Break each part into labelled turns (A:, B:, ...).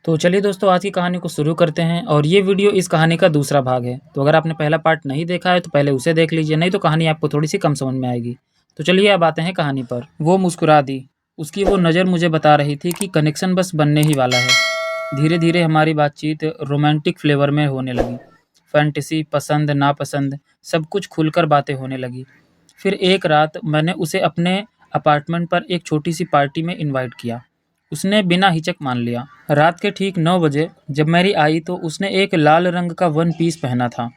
A: तो चलिए दोस्तों, आज की कहानी को शुरू करते हैं और ये वीडियो इस कहानी का दूसरा भाग है। तो अगर आपने पहला पार्ट नहीं देखा है तो पहले उसे देख लीजिए, नहीं तो कहानी आपको थोड़ी-सी कम समझ में आएगी। तो चलिए अब आते हैं कहानी पर। वो मुस्कुरा दी। उसकी वो नज़र मुझे बता रही थी कि कनेक्शन बस बनने ही वाला है। धीरे-धीरे हमारी बातचीत रोमांटिक फ्लेवर में होने लगी। फैंटेसी, पसंद, नापसंद सब कुछ खुलकर बातें होने लगी। फिर एक रात मैंने उसे अपने अपार्टमेंट पर एक छोटी-सी पार्टी में इनवाइट किया। उसने बिना हिचक मान लिया। रात के ठीक 9 बजे जब मैरी आई तो उसने एक लाल रंग का वन पीस पहना था।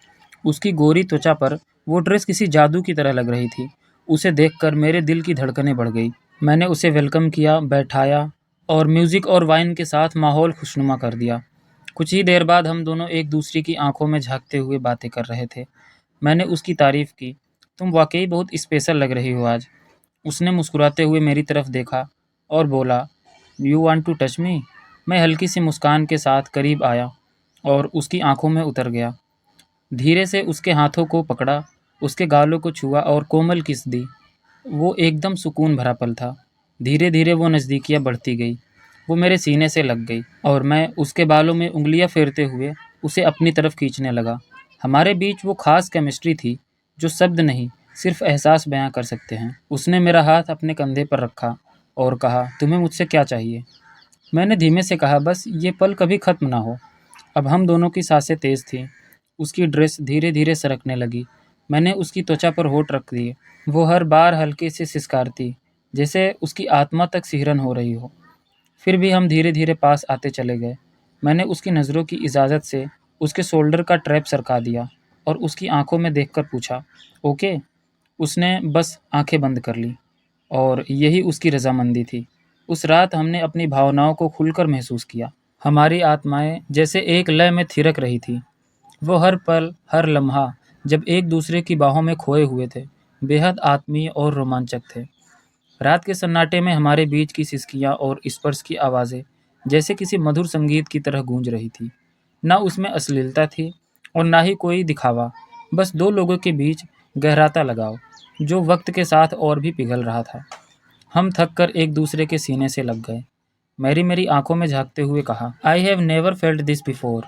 A: उसकी गोरी त्वचा पर वो ड्रेस किसी जादू की तरह लग रही थी। उसे देखकर मेरे दिल की धड़कनें बढ़ गई। मैंने उसे वेलकम किया, बैठाया और म्यूज़िक और वाइन के साथ माहौल खुशनुमा कर दिया। कुछ ही देर बाद हम दोनों एक दूसरे की आंखों में झांकते हुए बातें कर रहे थे। मैंने उसकी तारीफ़ की। तुम वाकई बहुत स्पेशल लग रही हो आज। उसने मुस्कुराते हुए मेरी तरफ देखा और बोला, you want to touch me? मैं हल्की सी मुस्कान के साथ करीब आया और उसकी आंखों में उतर गया। धीरे से उसके हाथों को पकड़ा, उसके गालों को छुआ और कोमल किस दी। वो एकदम सुकून भरा पल था। धीरे धीरे वो नज़दीकियाँ बढ़ती गई। वो मेरे सीने से लग गई और मैं उसके बालों में उंगलियां फेरते हुए उसे अपनी तरफ खींचने लगा। हमारे बीच वो खास केमिस्ट्री थी जो शब्द नहीं, सिर्फ एहसास बयां कर सकते हैं। उसने मेरा हाथ अपने कंधे पर रखा और कहा, तुम्हें मुझसे क्या चाहिए? मैंने धीमे से कहा, बस ये पल कभी ख़त्म ना हो। अब हम दोनों की सांसें तेज़ थीं। उसकी ड्रेस धीरे धीरे सरकने लगी। मैंने उसकी त्वचा पर होंठ रख दिए। वो हर बार हल्के से सिसकारती, जैसे उसकी आत्मा तक सिहरन हो रही हो। फिर भी हम धीरे धीरे पास आते चले गए। मैंने उसकी नज़रों की इजाज़त से उसके शोल्डर का ट्रैप सरका दिया और उसकी आंखों में देखकर पूछा, ओके? उसने बस आंखें बंद कर ली और यही उसकी रज़ामंदी थी। उस रात हमने अपनी भावनाओं को खुलकर महसूस किया। हमारी आत्माएं जैसे एक लय में थिरक रही थी। वो हर पल, हर लम्हा जब एक दूसरे की बाहों में खोए हुए थे, बेहद आत्मीय और रोमांचक थे। रात के सन्नाटे में हमारे बीच की सिसकियाँ और स्पर्श की आवाज़ें जैसे किसी मधुर संगीत की तरह गूंज रही थी। ना उसमें अश्लीलता थी और ना ही कोई दिखावा, बस दो लोगों के बीच गहराता लगाव, जो वक्त के साथ और भी पिघल रहा था। हम थक कर एक दूसरे के सीने से लग गए। मैरी मेरी आंखों में झांकते हुए कहा, I have never felt this before,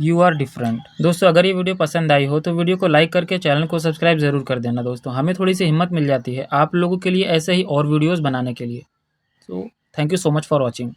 A: you are different. दोस्तों, अगर ये वीडियो पसंद आई हो तो वीडियो को लाइक करके चैनल को सब्सक्राइब ज़रूर कर देना। दोस्तों, हमें थोड़ी सी हिम्मत मिल जाती है आप लोगों के लिए ऐसे ही और वीडियोज़ बनाने के लिए। So thank you so much for watching.